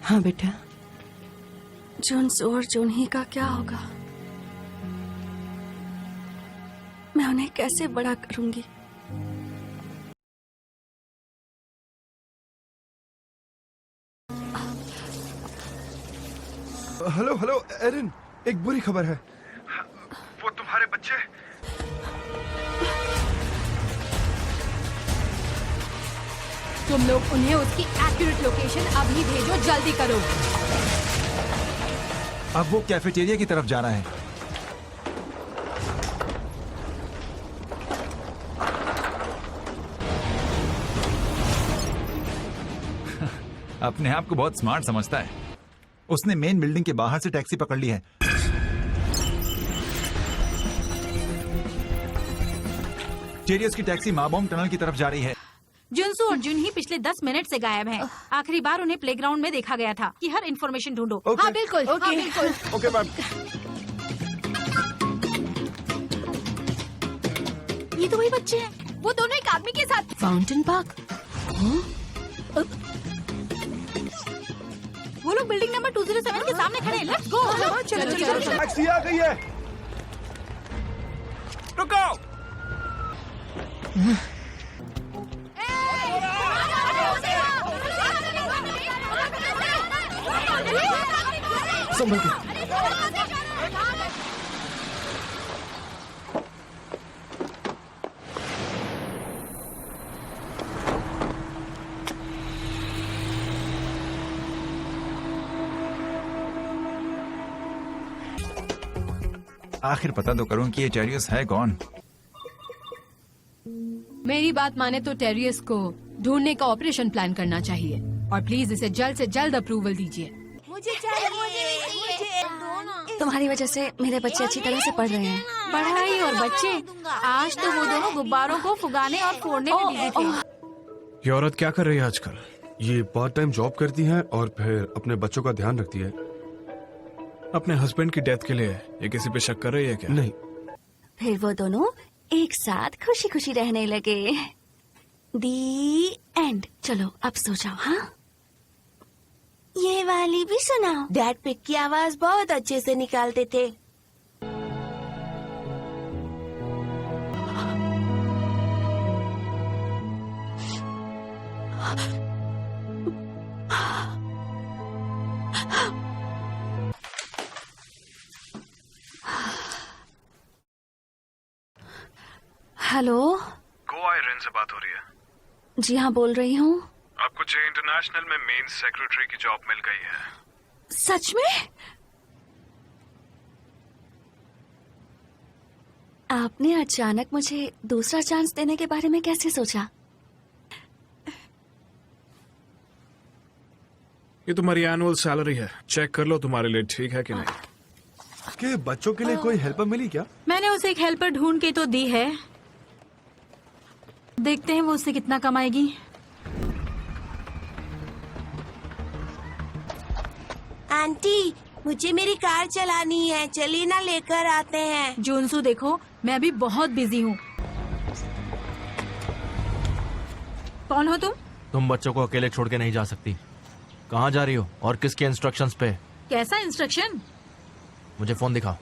हाँ बेटा। जुनसू और जुनही का क्या होगा? मैं उन्हें कैसे बड़ा करूंगी? हेलो हेलो एरिन, एक बुरी खबर है। वो तुम्हारे बच्चे तुम लोग उन्हें उसकी एक्यूरेट लोकेशन अभी भेजो, जल्दी करो। अब वो कैफेटेरिया की तरफ जा रहा है। अपने आप को बहुत स्मार्ट समझता है। उसने मेन बिल्डिंग के बाहर से टैक्सी पकड़ ली है। टेरियस की टैक्सी माबॉम टनल की तरफ जा रही है। जुनसू और जुनही पिछले 10 मिनट से गायब हैं। आखिरी बार उन्हें प्लेग्राउंड में देखा गया था। कि हर इन्फॉर्मेशन ढूंढो। Okay. हाँ बिल्कुल, हाँ बिल्कुल। Okay ma'am. ये तो वही बच्चे हैं। वो दोनों एक आदमी के साथ। Fountain park. वो लोग बिल्डिंग नंबर 207 के सामने खड़े हैं। Let's go. चलो चलो चलो। टैक्सी आ गई है। रुको। संभल के। आखिर पता तो करूं कि ये टेरियस है कौन। मेरी बात माने तो टेरियस को ढूंढने का ऑपरेशन प्लान करना चाहिए और प्लीज इसे जल्द से जल्द अप्रूवल दीजिए। मुझे तुम्हारी वजह से मेरे बच्चे अच्छी तरह से पढ़ रहे हैं। पढ़ाई और बच्चे, आज तो वो दोनों गुब्बारों को फुगाने और फोड़ने में बिजी थे। ये औरत क्या कर रही है आजकल? ये पार्ट टाइम जॉब करती है और फिर अपने बच्चों का ध्यान रखती है। अपने हस्बैंड की डेथ के लिए ये किसी पे शक कर रही है क्या? नहीं। फिर वो दोनों एक साथ खुशी खुशी रहने लगे। दी एंड। चलो अब सो जाओ। हाँ, ये वाली भी सुनाओ। डैड पिक की आवाज बहुत अच्छे से निकालते थे। हेलो। गोवा आयरन से बात हो रही है। जी हाँ, बोल रही हूँ। आपको जे इंटरनेशनल में मेन सेक्रेटरी की जॉब मिल गई है। सच में? आपने अचानक मुझे दूसरा चांस देने के बारे में कैसे सोचा? ये तुम्हारी एनुअल सैलरी है, चेक कर लो तुम्हारे लिए ठीक है कि नहीं। कि बच्चों के लिए कोई हेल्पर मिली क्या? मैंने उसे एक हेल्पर ढूंढ के तो दी है, देखते हैं वो उससे कितना कमाएगी। आंटी, मुझे मेरी कार चलानी है, चलिए ना लेकर आते हैं। जुनसू देखो, मैं अभी बहुत बिजी हूँ। कौन हो तुम? तुम बच्चों को अकेले छोड़ के नहीं जा सकती। कहाँ जा रही हो और किसके इंस्ट्रक्शंस पे? कैसा इंस्ट्रक्शन? मुझे फोन दिखाओ।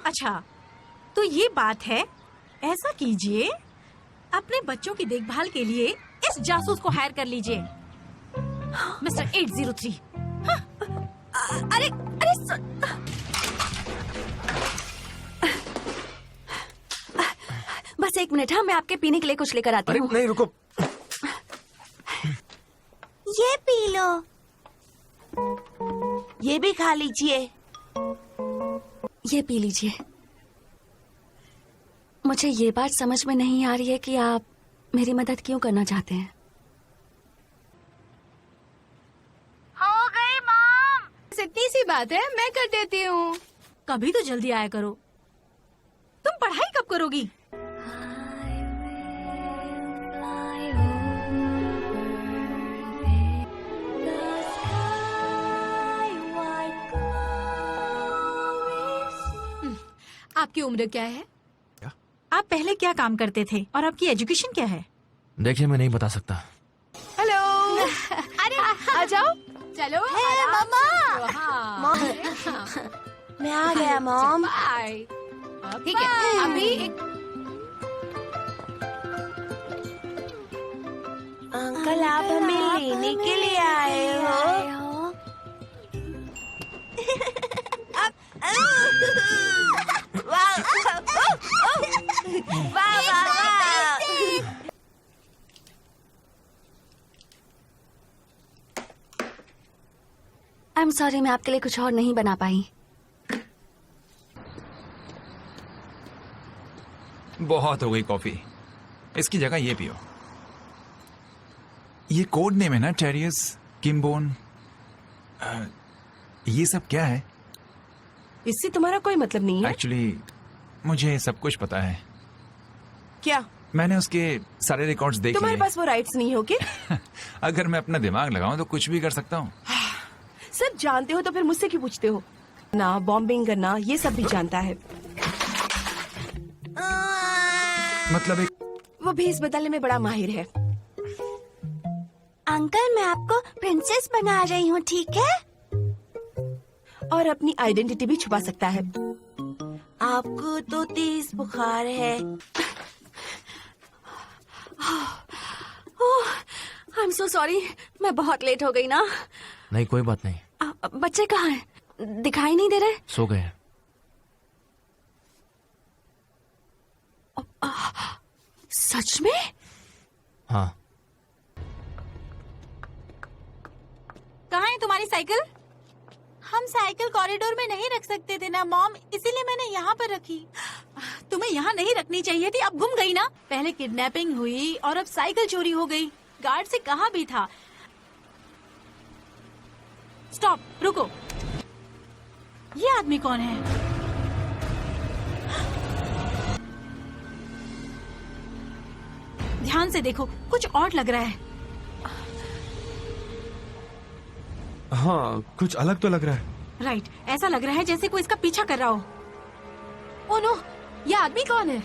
अच्छा, तो ये बात है। ऐसा कीजिए, अपने बच्चों की देखभाल के लिए इस जासूस को हायर कर लीजिए, मिस्टर 803। अरे अरे बस एक मिनट। हाँ, मैं आपके पीने के लिए कुछ लेकर आती अरे हूँ। नहीं, रुको। ये पी लो, ये भी खा लीजिए। ये पी लीजिए। मुझे ये बात समझ में नहीं आ रही है कि आप मेरी मदद क्यों करना चाहते हैं। हो गई मॉम। इतनी सी बात है, मैं कर देती हूँ। कभी तो जल्दी आया करो। तुम पढ़ाई कब करोगी? आपकी उम्र क्या है? क्या? आप पहले क्या काम करते थे और आपकी एजुकेशन क्या है? देखिए, मैं नहीं बता सकता। हेलो। अरे जाओ। चलो मम्मा हाँ मैं आ गया मॉम। बाय। ठीक है, अभी एक अंकल आप हमें लेने के लिए आए हो? वाह वाह वाह। आई एम सॉरी, मैं आपके लिए कुछ और नहीं बना पाई। बहुत हो गई कॉफी, इसकी जगह ये पियो। ये कोड नेम है ना, टेरियस, किम्बोन, ये सब क्या है? इससे तुम्हारा कोई मतलब नहीं है। एक्चुअली मुझे सब कुछ पता है। क्या मैंने उसके सारे रिकॉर्ड्स देख तुम्हारे लिए। पास वो राइट्स नहीं हो के? अगर मैं अपना दिमाग लगाऊं तो कुछ भी कर सकता हूँ। सब जानते हो तो फिर मुझसे क्यों पूछते हो? ना बॉम्बिंग करना ये सब भी जानता है। मतलब एक वो भेस बदलने में बड़ा माहिर है। अंकल मैं आपको प्रिंसेस बना रही हूँ, ठीक है? और अपनी आइडेंटिटी भी छुपा सकता है। आपको तो तेज बुखार है। आई एम सो सॉरी, मैं बहुत लेट हो गई ना। नहीं कोई बात नहीं, बच्चे कहाँ हैं? दिखाई नहीं दे रहे। सो गए हैं। सच में? हाँ कहाँ है तुम्हारी साइकिल? हम साइकिल कॉरिडोर में नहीं रख सकते थे ना मॉम, इसीलिए मैंने यहाँ पर रखी। तुम्हें यहाँ नहीं रखनी चाहिए थी, अब गुम गई ना। पहले किडनैपिंग हुई और अब साइकिल चोरी हो गई। गार्ड से कहा भी था। स्टॉप, रुको। ये आदमी कौन है? ध्यान से देखो, कुछ और लग रहा है। हाँ, कुछ अलग तो लग रहा है। राइट, ऐसा लग रहा है जैसे कोई इसका पीछा कर रहा हो। ओ नो, ये आदमी कौन है?